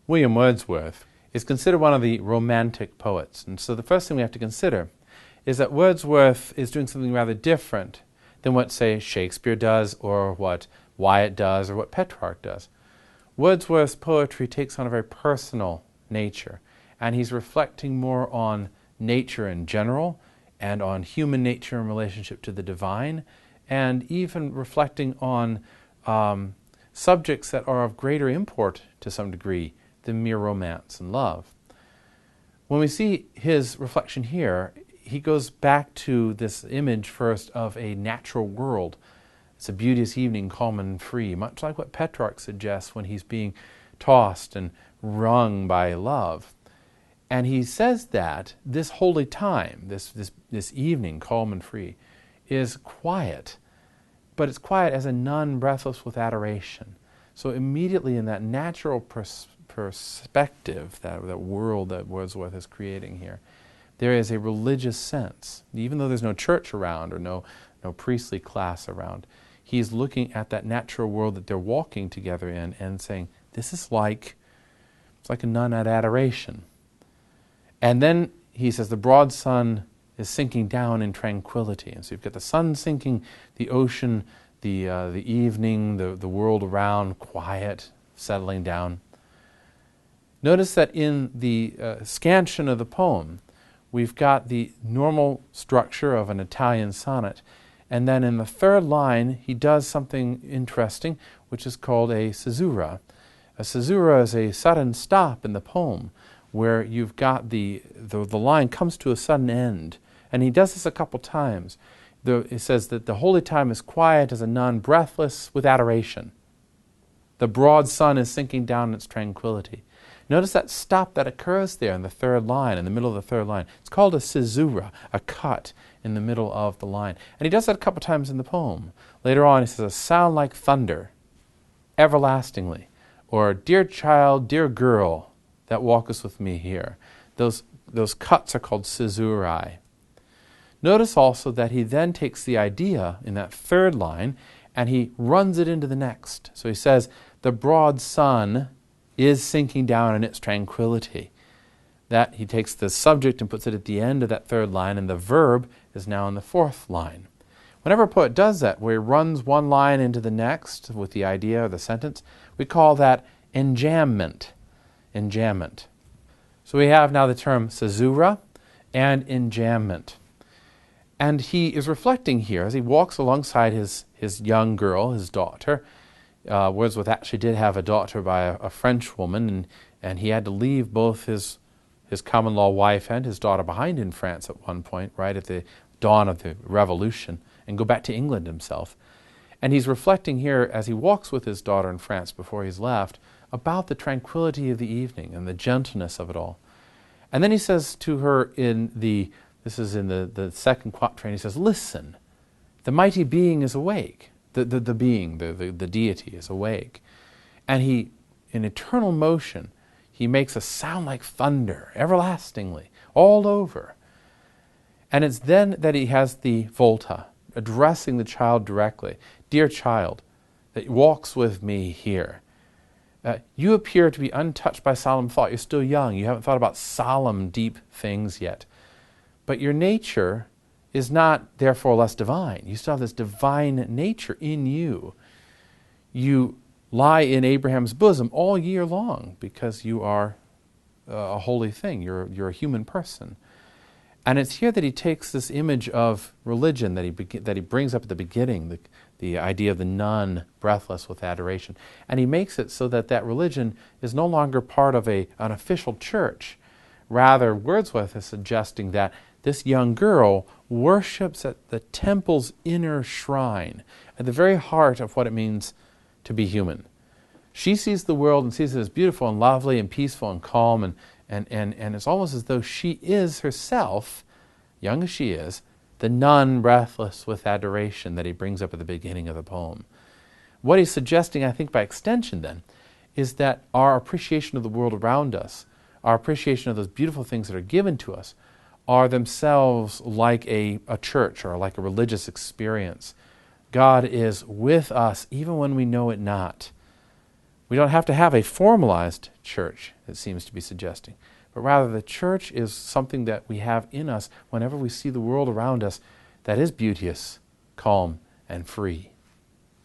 William Wordsworth is considered one of the Romantic poets. And so the first thing we have to consider is that Wordsworth is doing something rather different than what, say, Shakespeare does, or what Wyatt does, or what Petrarch does. Wordsworth's poetry takes on a very personal nature, and he's reflecting more on nature in general, and on human nature in relationship to the divine, and even reflecting on subjects that are of greater import to some degree than mere romance and love. When we see his reflection here, he goes back to this image first of a natural world. It's a beauteous evening, calm and free, much like what Petrarch suggests when he's being tossed and wrung by love. And he says that this holy time, this evening, calm and free, is quiet, but it's quiet as a nun breathless with adoration. So immediately in that natural perspective, that world that Wordsworth is creating here, there is a religious sense. Even though there's no church around or no priestly class around, he's looking at that natural world that they're walking together in and saying, this is like a nun at adoration. And then he says the broad sun is sinking down in tranquility. And so you've got the sun sinking, the ocean, the evening, the world around, quiet, settling down. Notice that in the scansion of the poem, we've got the normal structure of an Italian sonnet, and then in the third line he does something interesting, which is called a caesura. A caesura is a sudden stop in the poem, where you've got the line comes to a sudden end. And he does this a couple times. It says that the holy time is quiet as a nun, breathless with adoration. The broad sun is sinking down in its tranquility. Notice that stop that occurs there in the third line, in the middle of the third line. It's called a caesura, a cut in the middle of the line. And he does that a couple times in the poem. Later on he says, a sound like thunder, everlastingly. Or, dear child, dear girl, that walkest with me here. Those cuts are called caesurae. Notice also that he then takes the idea in that third line and he runs it into the next. So he says, the broad sun is sinking down in its tranquility. That he takes the subject and puts it at the end of that third line, and the verb is now in the fourth line. Whenever a poet does that, where he runs one line into the next with the idea or the sentence, we call that enjambment. Enjambment. So we have now the term caesura and enjambment. And he is reflecting here as he walks alongside his young girl, his daughter. Wordsworth actually did have a daughter by a French woman, and he had to leave both his common law wife and his daughter behind in France at one point, right at the dawn of the Revolution, and go back to England himself. And he's reflecting here as he walks with his daughter in France before he's left about the tranquility of the evening and the gentleness of it all. And then he says to her this is in the second quatrain, he says, listen, the mighty being is awake. The being, the deity is awake. And he, in eternal motion, he makes a sound like thunder, everlastingly, all over. And it's then that he has the volta, addressing the child directly. Dear child, that walks with me here. You appear to be untouched by solemn thought. You're still young. You haven't thought about solemn, deep things yet. But your nature is not, therefore, less divine. You still have this divine nature in you. You lie in Abraham's bosom all year long because you are a holy thing. You're a human person. And it's here that he takes this image of religion that he brings up at the beginning, the idea of the nun breathless with adoration. And he makes it so that religion is no longer part of an official church. Rather, Wordsworth is suggesting that this young girl worships at the temple's inner shrine, at the very heart of what it means to be human. She sees the world and sees it as beautiful and lovely and peaceful and calm, and it's almost as though she is herself, young as she is, the nun breathless with adoration that he brings up at the beginning of the poem. What he's suggesting, I think, by extension then, is that our appreciation of the world around us, our appreciation of those beautiful things that are given to us, are themselves like a church or like a religious experience. God is with us even when we know it not. We don't have to have a formalized church, it seems to be suggesting, but rather the church is something that we have in us whenever we see the world around us that is beauteous, calm, and free.